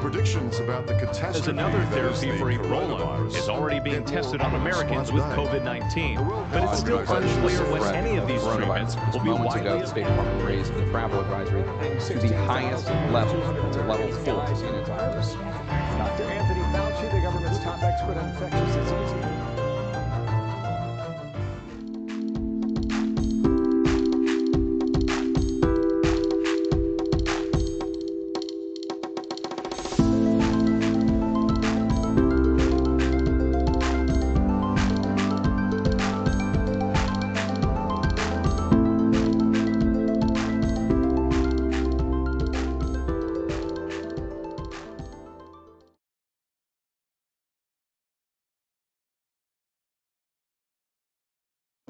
predictions about the catastrophe. As another therapy for Ebola is already being tested on Americans with COVID-19, but it's still unclear when any of these treatments will be widely available. The State Department raised the travel advisory to the highest level, to level 4 in its office. Dr. Anthony Fauci, the government's top expert on infectious diseases.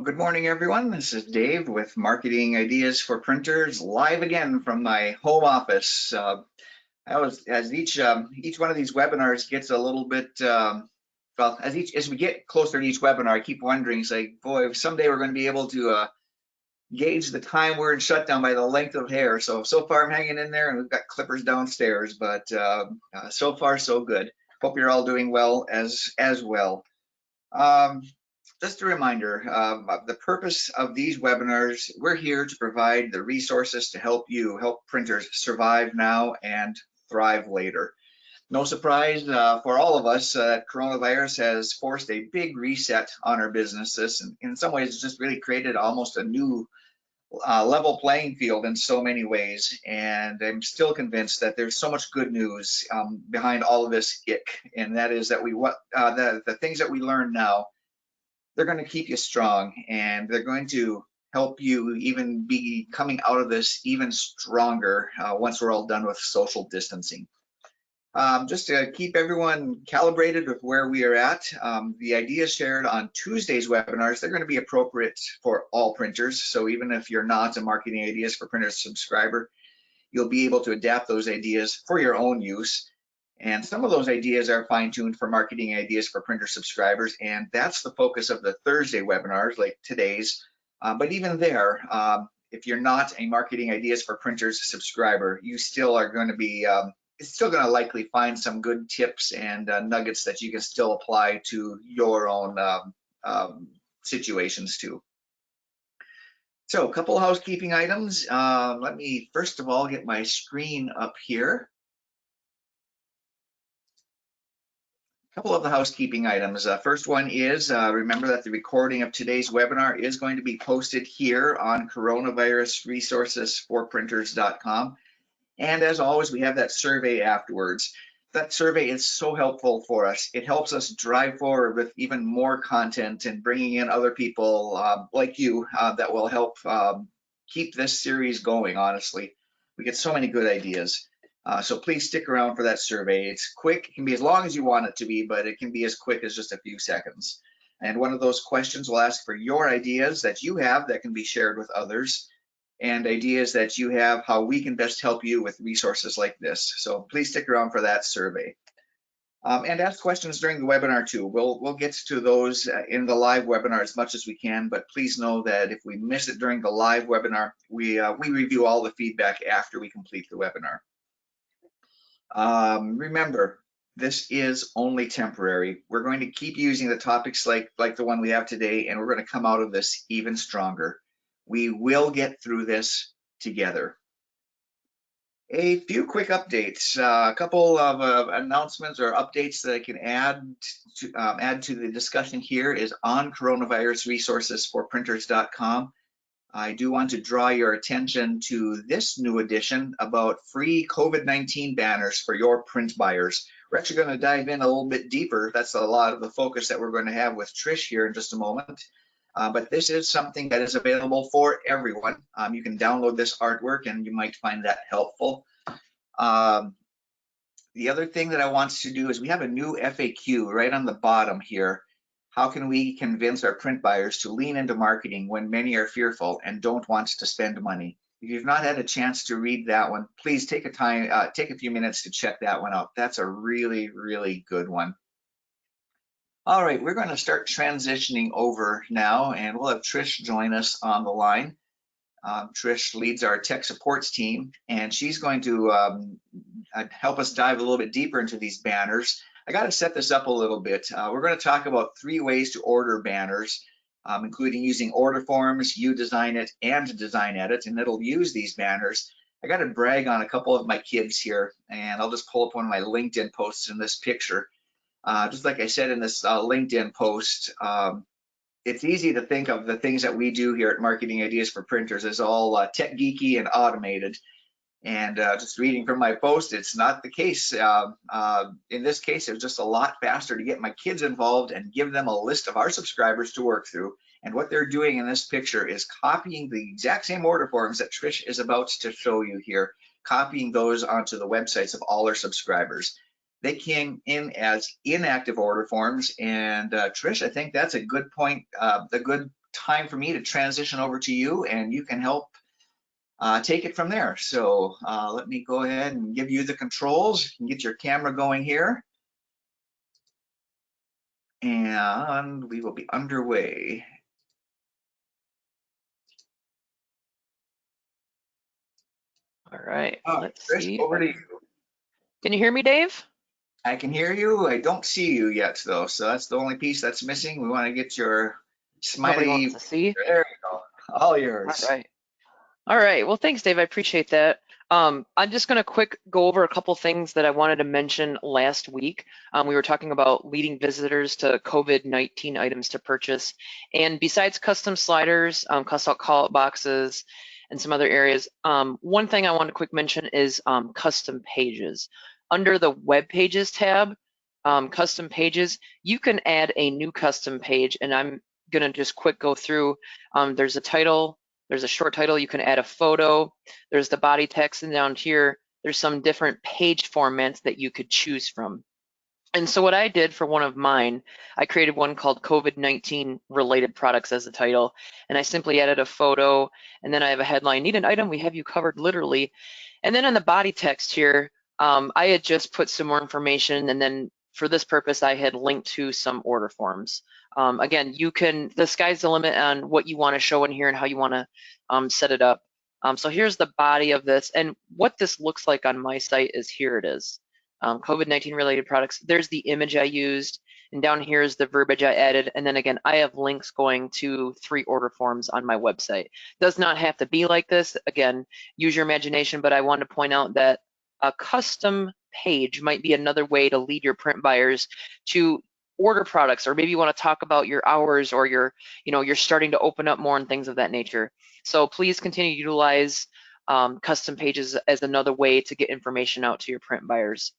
Good morning, everyone. This is Dave with Marketing Ideas for Printers, live again from my home office. As each one of these webinars gets a little bit, well, as we get closer to each webinar, I keep wondering, it's like, boy, someday we're going to be able to gauge the time we're in shutdown by the length of hair. So far I'm hanging in there, and we've got clippers downstairs, but so far so good. Hope you're all doing well as well. Just a reminder, the purpose of these webinars, we're here to provide the resources to help printers survive now and thrive later. No surprise for all of us that coronavirus has forced a big reset on our businesses, and in some ways it's just really created almost a new level playing field in so many ways. And I'm still convinced that there's so much good news behind all of this ick, and that is that the things that we learn now, they're going to keep you strong, and they're going to help you even be coming out of this even stronger once we're all done with social distancing. Just to keep everyone calibrated with where we are at, the ideas shared on Tuesday's webinars, they're going to be appropriate for all printers. So even if you're not a Marketing Ideas for Printers subscriber, you'll be able to adapt those ideas for your own use. And some of those ideas are fine-tuned for Marketing Ideas for Printer subscribers, and that's the focus of the Thursday webinars like today's. But even there, if you're not a Marketing Ideas for Printers subscriber, you still are going to be, it's still going to likely find some good tips and nuggets that you can still apply to your own situations too. So a couple of housekeeping items. Let me first of all get my screen up here. Couple of the housekeeping items. First one is, remember that the recording of today's webinar is going to be posted here on coronavirusresourcesforprinters.com. And as always, we have that survey afterwards. That survey is so helpful for us. It helps us drive forward with even more content and bringing in other people like you that will help keep this series going, honestly. We get so many good ideas. So please stick around for that survey. It's quick. It can be as long as you want it to be, but it can be as quick as just a few seconds. And one of those questions will ask for your ideas that you have that can be shared with others, and ideas that you have how we can best help you with resources like this. So please stick around for that survey. And ask questions during the webinar too. We'll get to those in the live webinar as much as we can, but please know that if we miss it during the live webinar, we review all the feedback after we complete the webinar. Remember, this is only temporary. We're going to keep using the topics like the one we have today, and we're going to come out of this even stronger. We will get through this together. A few quick updates, a couple of announcements or updates that I can add to the discussion here is on coronavirusresourcesforprinters.com. I do want to draw your attention to this new edition about free COVID-19 banners for your print buyers. We're actually going to dive in a little bit deeper. That's a lot of the focus that we're going to have with Trish here in just a moment. But this is something that is available for everyone. You can download this artwork and you might find that helpful. The other thing that I want to do is we have a new FAQ right on the bottom here. How can we convince our print buyers to lean into marketing when many are fearful and don't want to spend money? If you've not had a chance to read that one, please take a few minutes to check that one out. That's a really, really good one. All right, we're going to start transitioning over now, and we'll have Trish join us on the line. Trish leads our tech supports team, and she's going to help us dive a little bit deeper into these banners, I got to set this up a little bit. We're going to talk about 3 ways to order banners, including using order forms, you design it, and design edit, and it'll use these banners. I got to brag on a couple of my kids here, and I'll just pull up one of my LinkedIn posts in this picture. Just like I said in this LinkedIn post, it's easy to think of the things that we do here at Marketing Ideas for Printers as all tech geeky and automated. And just reading from my post, it's not the case. In this case, it was just a lot faster to get my kids involved and give them a list of our subscribers to work through. And what they're doing in this picture is copying the exact same order forms that Trish is about to show you here, copying those onto the websites of all our subscribers. They came in as inactive order forms, and Trish, I think that's a good point, a good time for me to transition over to you, and you can help take it from there. So let me go ahead and give you the controls. You can get your camera going here, and we will be underway. All right, let's Trish, see. over to you. Can you hear me, Dave? I can hear you. I don't see you yet, though. So that's the only piece that's missing. We want to get your smiley. Nobody wants to see. There you go. All yours. All right. All right. Well, thanks, Dave. I appreciate that. I'm just going to go over a couple things that I wanted to mention last week. We were talking about leading visitors to COVID-19 items to purchase. And besides custom sliders, custom call-out boxes, and some other areas, one thing I want to quick mention is custom pages. Under the Web Pages tab, custom pages, you can add a new custom page. And I'm going to just quick go through. There's a title. There's a short title, you can add a photo. There's the body text, and down here, there's some different page formats that you could choose from. And so what I did for one of mine, I created one called COVID-19 related products as the title, and I simply added a photo, and then I have a headline, need an item, we have you covered literally. And then in the body text here, I had just put some more information, and then for this purpose, I had linked to some order forms. Again, the sky's the limit on what you want to show in here and how you want to set it up. So here's the body of this, and what this looks like on my site is here it is. COVID-19 related products. There's the image I used, and down here is the verbiage I added, and then again, I have links going to 3 order forms on my website. Does not have to be like this. Again, use your imagination, but I want to point out that a custom page might be another way to lead your print buyers to order products, or maybe you want to talk about your hours, or you're starting to open up more and things of that nature. So please continue to utilize custom pages as another way to get information out to your print buyers.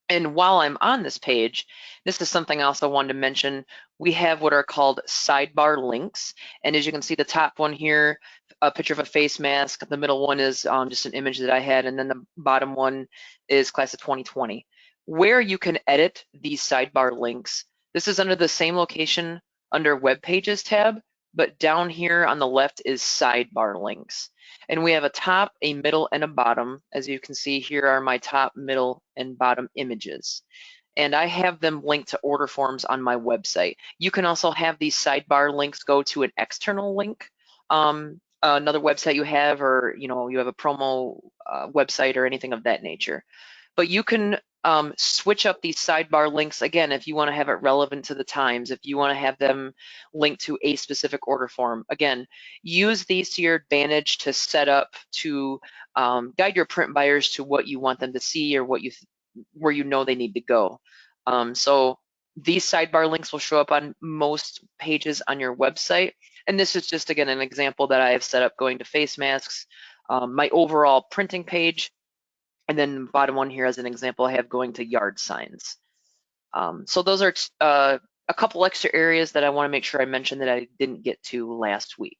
And while I'm on this page, this is something else I wanted to mention. We have what are called sidebar links. And as you can see, the top one here, a picture of a face mask. The middle one is just an image that I had. And then the bottom one is class of 2020. Where you can edit these sidebar links, this is under the same location under Web Pages tab, but down here on the left is sidebar links. And we have a top, a middle, and a bottom. As you can see, here are my top, middle, and bottom images. And I have them linked to order forms on my website. You can also have these sidebar links go to an external link, another website you have, or you have a promo website or anything of that nature. But you can switch up these sidebar links, again, if you want to have it relevant to the times, if you want to have them linked to a specific order form. Again, use these to your advantage to set up to guide your print buyers to what you want them to see, or where you know they need to go. So these sidebar links will show up on most pages on your website. And this is just, again, an example that I have set up going to face masks, my overall printing page. And then the bottom one here as an example, I have going to yard signs. So those are a couple extra areas that I want to make sure I mention that I didn't get to last week.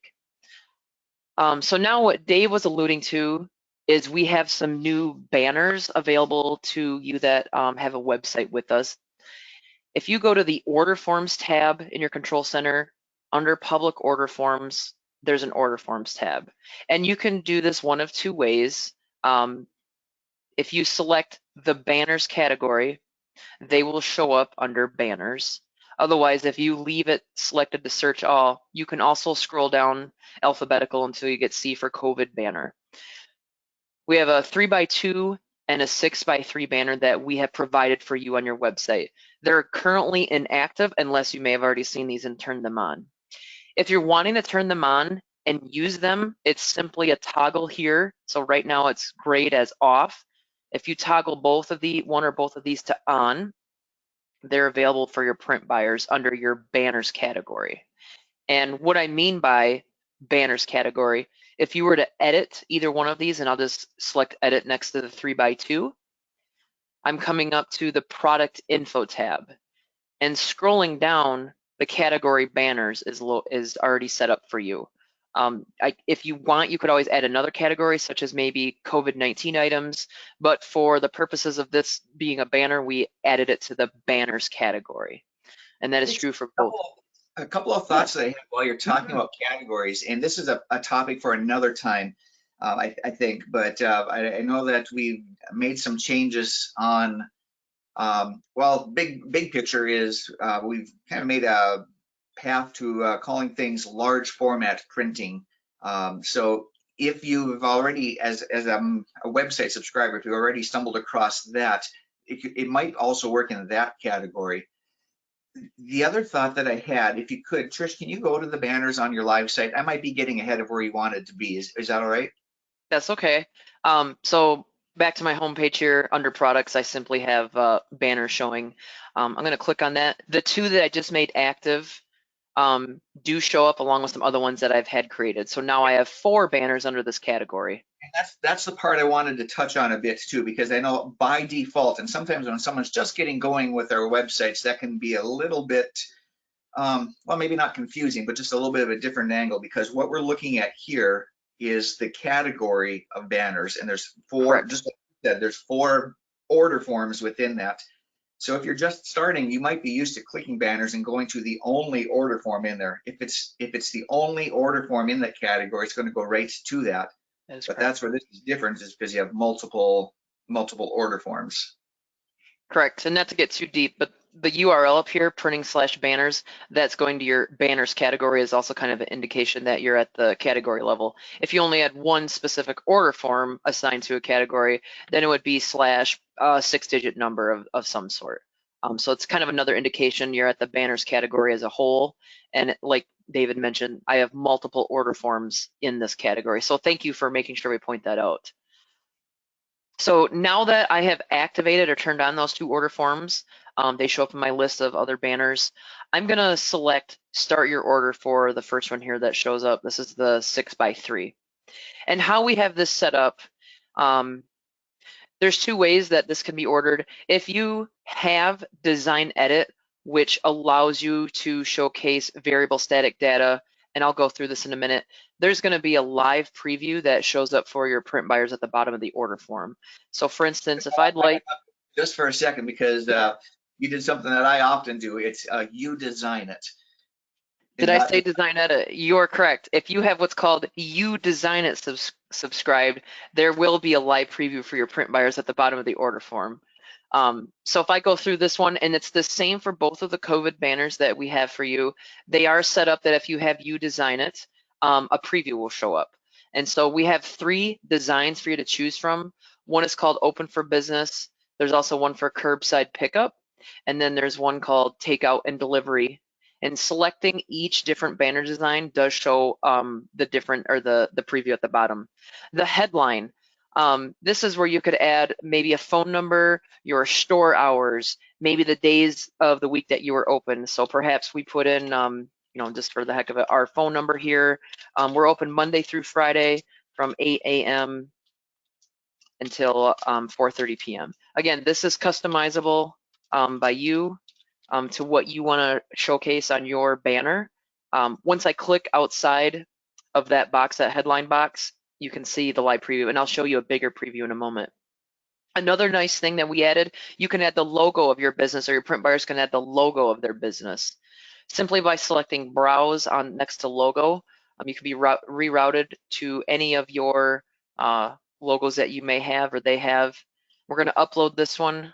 So now what Dave was alluding to is we have some new banners available to you that have a website with us. If you go to the Order Forms tab in your Control Center, under Public Order Forms, there's an Order Forms tab. And you can do this one of 2 ways. If you select the banners category, they will show up under banners. Otherwise, if you leave it selected to search all, you can also scroll down alphabetical until you get C for COVID banner. We have a 3x2 and a 6x3 banner that we have provided for you on your website. They're currently inactive unless you may have already seen these and turned them on. If you're wanting to turn them on and use them, it's simply a toggle here. So right now it's grayed as off. If you toggle one or both of these to on, they're available for your print buyers under your banners category. And what I mean by banners category, if you were to edit either one of these, and I'll just select edit next to the 3x2, I'm coming up to the product info tab, and scrolling down, the category banners is already set up for you. If you want, you could always add another category, such as maybe COVID-19 items, but for the purposes of this being a banner, we added it to the banners category. And that is true for both. A couple of thoughts that I have while you're talking about categories, and this is a topic for another time, I think, but I know that we've made some changes on, well, big picture is we've kind of made a path to calling things large format printing. So if you've already, as a website subscriber, if you've already stumbled across that, it might also work in that category. The other thought that I had, if you could, Trish, can you go to the banners on your live site? I might be getting ahead of where you wanted to be. Is that all right? That's okay. So back to my homepage here, under products, I simply have banners showing. I'm going to click on that. The two that I just made active do show up along with some other ones that I've had created. So now I have 4 banners under this category. And that's the part I wanted to touch on a bit too, because I know by default, and sometimes when someone's just getting going with their websites, that can be a little bit, well, maybe not confusing, but just a little bit of a different angle, because what we're looking at here is the category of banners, and there's 4, Correct. just like you said, there's 4 order forms within that. So if you're just starting, you might be used to clicking banners and going to the only order form in there. If it's the only order form in that category, it's going to go right to that. But that's where this is different, is because you have multiple order forms. Correct. And not to get too deep, but the URL up here, printing/banners, that's going to your banners category, is also kind of an indication that you're at the category level. If you only had one specific order form assigned to a category, then it would be / 6-digit number of some sort. So it's kind of another indication you're at the banners category as a whole. And like David mentioned, I have multiple order forms in this category. So thank you for making sure we point that out. So now that I have activated or turned on those 2 order forms, they show up in my list of other banners. I'm gonna select start your order for the first one here that shows up. This is the 6x3. And how we have this set up, there's 2 ways that this can be ordered. If you have design edit, which allows you to showcase variable static data, and I'll go through this in a minute, there's going to be a live preview that shows up for your print buyers at the bottom of the order form. So for instance, if I'd like... Just for a second, because you did something that I often do. It's you design it. Did I say design edit? You're correct. If you have what's called you design it subscribed, there will be a live preview for your print buyers at the bottom of the order form. So if I go through this one, and it's the same for both of the COVID banners that we have for you, they are set up that if you have you design it, a preview will show up. And so we have 3 designs for you to choose from. One is called Open for Business. There's also one for curbside pickup. And then there's one called Takeout and Delivery. And selecting each different banner design does show the different, or the preview at the bottom. The headline, this is where you could add maybe a phone number, your store hours, maybe the days of the week that you were open. So perhaps we put in, just for the heck of it, our phone number here. We're open Monday through Friday from 8 a.m. until 4:30 p.m. Again, this is customizable by you to what you want to showcase on your banner. Once I click outside of that box, that headline box, you can see the live preview, and I'll show you a bigger preview in a moment. Another nice thing that we added, you can add the logo of your business, or your print buyers can add the logo of their business. Simply by selecting Browse on next to Logo, you can be rerouted to any of your logos that you may have or they have. We're going to upload this one.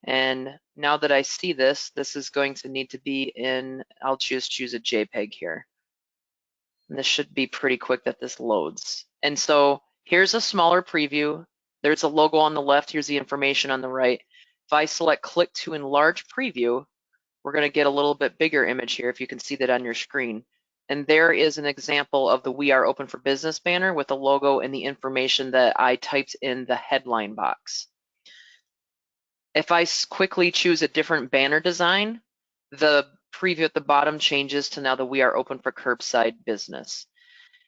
And now that I see this, this is going to need to be in, I'll choose a JPEG here. And this should be pretty quick that this loads. And so here's a smaller preview. There's a logo on the left. Here's the information on the right. If I select click to enlarge preview, we're going to get a little bit bigger image here if you can see that on your screen. And there is an example of the We Are Open for Business banner with the logo and the information that I typed in the headline box. If I quickly choose a different banner design, the preview at the bottom changes to now the We Are Open for Curbside Business.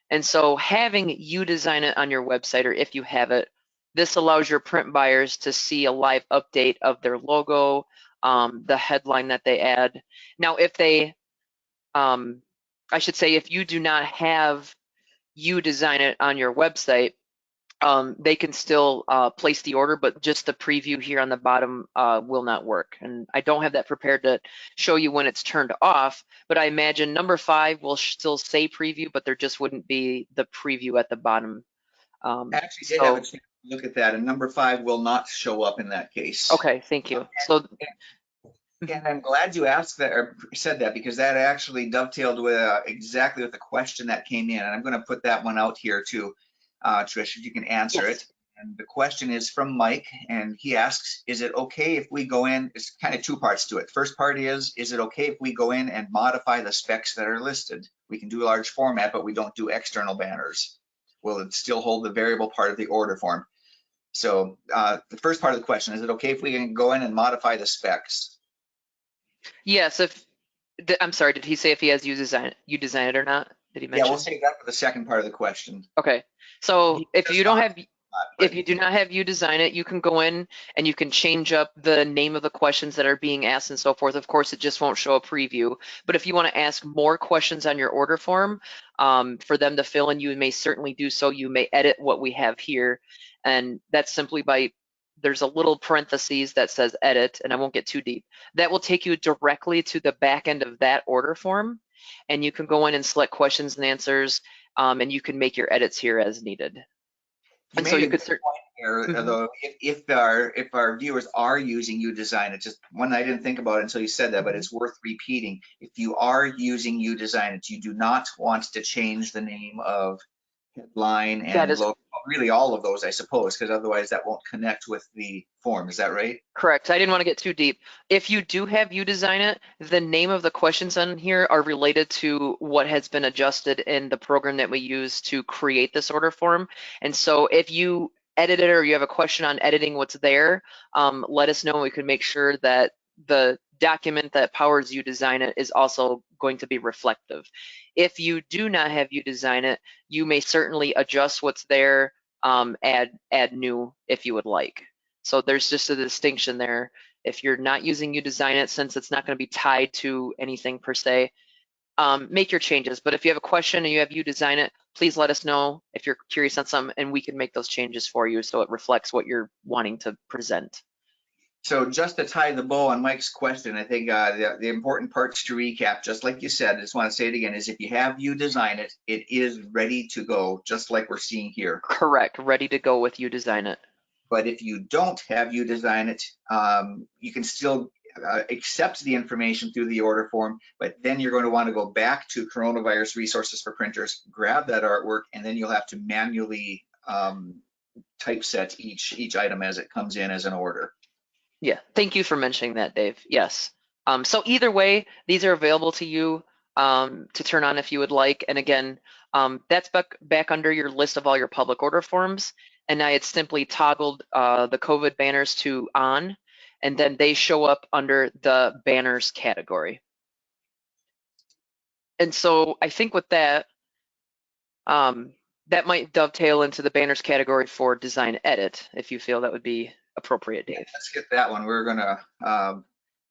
And so having you design it on your website, or if you have it, this allows your print buyers to see a live update of their logo, the headline that they add. Now, if they, I should say, if you do not have you design it on your website, they can still place the order, but just the preview here on the bottom will not work. And I don't have that prepared to show you when it's turned off, but I imagine number 5 will still say preview, but there just wouldn't be the preview at the bottom. I actually did have a chance to look at that, and number 5 will not show up in that case. Okay, thank you. And I'm glad you asked that or said that, because that actually dovetailed with exactly with the question that came in. And I'm going to put that one out here too, Trish, if you can answer it. And the question is from Mike, and he asks, is it okay if we go in, it's kind of 2 parts to it. First part is it okay if we go in and modify the specs that are listed? We can do a large format, but we don't do external banners. Will it still hold the variable part of the order form? So the first part of the question, is it okay if we can go in and modify the specs? Yes, I'm sorry, did he say if he has you design it or not? Did he mention? Yeah, we'll save that for the second part of the question. Okay, so if you don't have, if you do not have you design it, you can go in and you can change up the name of the questions that are being asked and so forth. Of course, it just won't show a preview. But if you want to ask more questions on your order form for them to fill in, you may certainly do so. You may edit what we have here. And that's simply by, there's a little parentheses that says edit, and I won't get too deep. That will take you directly to the back end of that order form. And you can go in and select questions and answers, and you can make your edits here as needed. And so you could point here, though, if our viewers are using you design it, just one I didn't think about until you said that, but it's worth repeating. If you are using you design it, you do not want to change the name of headline and logo, really all of those, I suppose, because otherwise that won't connect with the form. Is that right? Correct. I didn't want to get too deep. If you do have you design it, the name of the questions on here are related to what has been adjusted in the program that we use to create this order form. And so if you edit it or you have a question on editing what's there, let us know and we can make sure that the document that powers you design it is also going to be reflective. If you do not have you design it, you may certainly adjust what's there, add new if you would like. So there's just a distinction there. If you're not using you design it, since it's not going to be tied to anything per se, make your changes. But if you have a question and you have you design it, please let us know if you're curious on something, and we can make those changes for you so it reflects what you're wanting to present. So just to tie the bow on Mike's question, I think the important parts to recap, just like you said, I just want to say it again, is if you have you design it, it is ready to go, just like we're seeing here. Correct, ready to go with you design it. But if you don't have you design it, you can still accept the information through the order form, but then you're going to want to go back to Coronavirus Resources for Printers, grab that artwork, and then you'll have to manually typeset each item as it comes in as an order. Yeah, thank you for mentioning that, Dave. Yes. So either way, these are available to you to turn on if you would like. And again, that's back under your list of all your public order forms. And I had simply toggled the COVID banners to on, and then they show up under the banners category. And so I think with that, that might dovetail into the banners category for design edit, if you feel that would be appropriate, Dave. Yeah, let's get that one. We're gonna,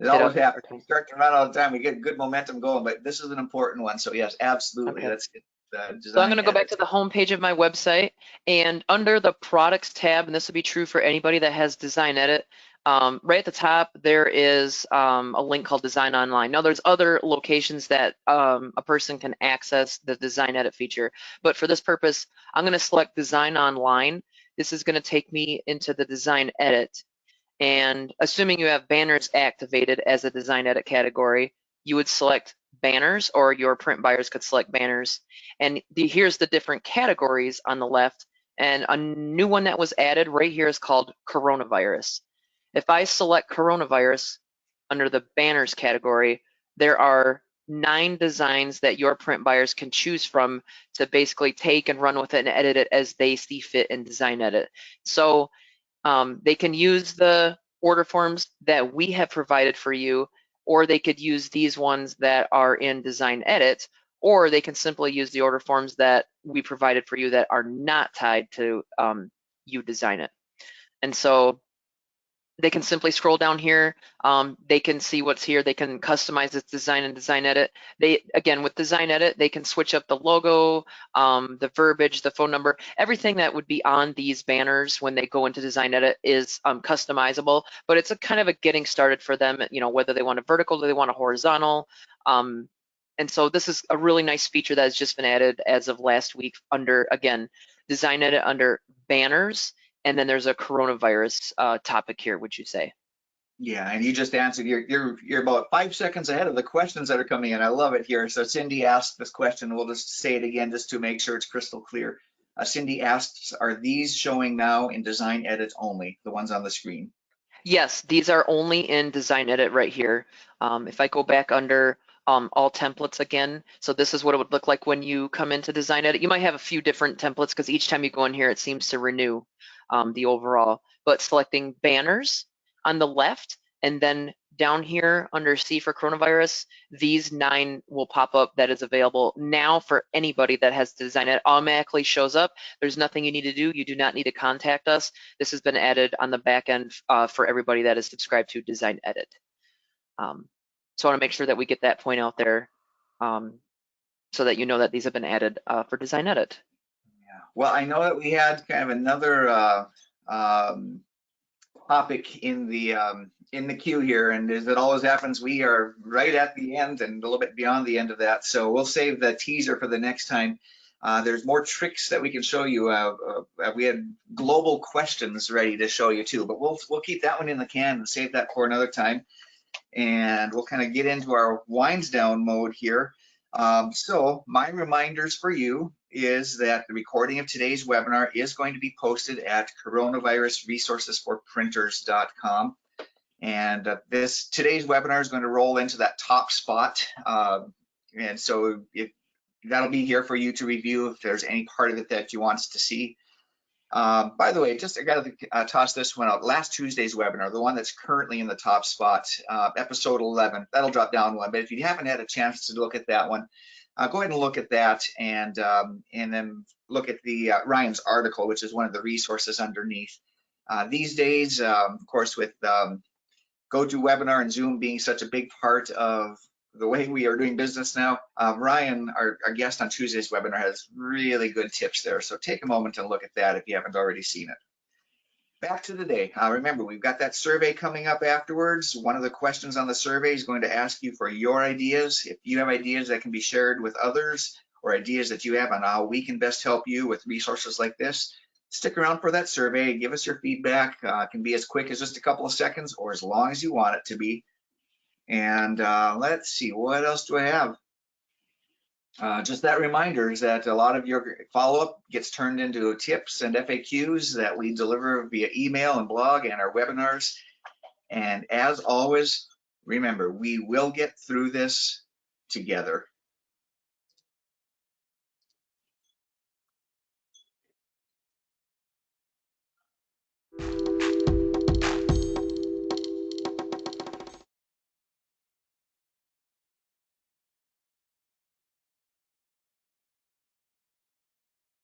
it always happens. We start to run all the time. We get good momentum going, but this is an important one. So yes, absolutely. Okay. Let's get the design. So I'm going to go back to the home page of my website, and under the products tab, and this will be true for anybody that has design edit, right at the top, there is a link called Design Online. Now there's other locations that a person can access the design edit feature, but for this purpose, I'm going to select Design Online. This is going to take me into the design edit, and assuming you have banners activated as a design edit category, you would select banners, or your print buyers could select banners. And here's the different categories on the left. And a new one that was added right here is called coronavirus. If I select coronavirus under the banners category, there are 9 designs that your print buyers can choose from to basically take and run with it and edit it as they see fit in Design Edit. So they can use the order forms that we have provided for you, or they could use these ones that are in Design Edit, or they can simply use the order forms that we provided for you that are not tied to you Design It. And so they can simply scroll down here. They can see what's here. They can customize its design in Design Edit. Again, with Design Edit, they can switch up the logo, the verbiage, the phone number, everything that would be on these banners when they go into Design Edit is customizable, but it's a kind of a getting started for them, whether they want a vertical or they want a horizontal. And so this is a really nice feature that has just been added as of last week under, again, Design Edit under banners. And then there's a coronavirus topic here, would you say? Yeah, and you just answered. You're about 5 seconds ahead of the questions that are coming in. I love it here. So Cindy asked this question. We'll just say it again just to make sure it's crystal clear. Cindy asks, are these showing now in Design Edit only, the ones on the screen? Yes, these are only in Design Edit right here. If I go back under all templates again, so this is what it would look like when you come into Design Edit. You might have a few different templates because each time you go in here, it seems to renew the overall. But selecting banners on the left, and then down here under C for coronavirus, these 9 will pop up that is available now for anybody that has Design Edit. Automatically shows up. There's nothing you need to do. You do not need to contact us. This has been added on the back end for everybody that is subscribed to Design Edit. So I want to make sure that we get that point out there so that you know that these have been added for Design Edit. Yeah. Well, I know that we had kind of another topic in the queue here, and as it always happens, we are right at the end and a little bit beyond the end of that. So we'll save the teaser for the next time. There's more tricks that we can show you. We had global questions ready to show you too, but we'll keep that one in the can and save that for another time. And we'll kind of get into our winds down mode here. So my reminders for you is that the recording of today's webinar is going to be posted at coronavirusresourcesforprinters.com. And today's webinar is going to roll into that top spot. And so that'll be here for you to review if there's any part of it that you want to see. By the way, I got to toss this one out. Last Tuesday's webinar, the one that's currently in the top spot, episode 11, that'll drop down one. But if you haven't had a chance to look at that one, go ahead and look at that, and then look at the Ryan's article, which is one of the resources underneath. These days, of course, with GoToWebinar and Zoom being such a big part of the way we are doing business now, Ryan, our guest on Tuesday's webinar, has really good tips there. So take a moment and look at that if you haven't already seen it. Back to today. Remember, we've got that survey coming up afterwards. One of the questions on the survey is going to ask you for your ideas. If you have ideas that can be shared with others, or ideas that you have on how we can best help you with resources like this, stick around for that survey. Give us your feedback. It can be as quick as just a couple of seconds or as long as you want it to be. And let's see, what else do I have? Just that reminder is that a lot of your follow-up gets turned into tips and FAQs that we deliver via email and blog and our webinars. And as always, remember, we will get through this together.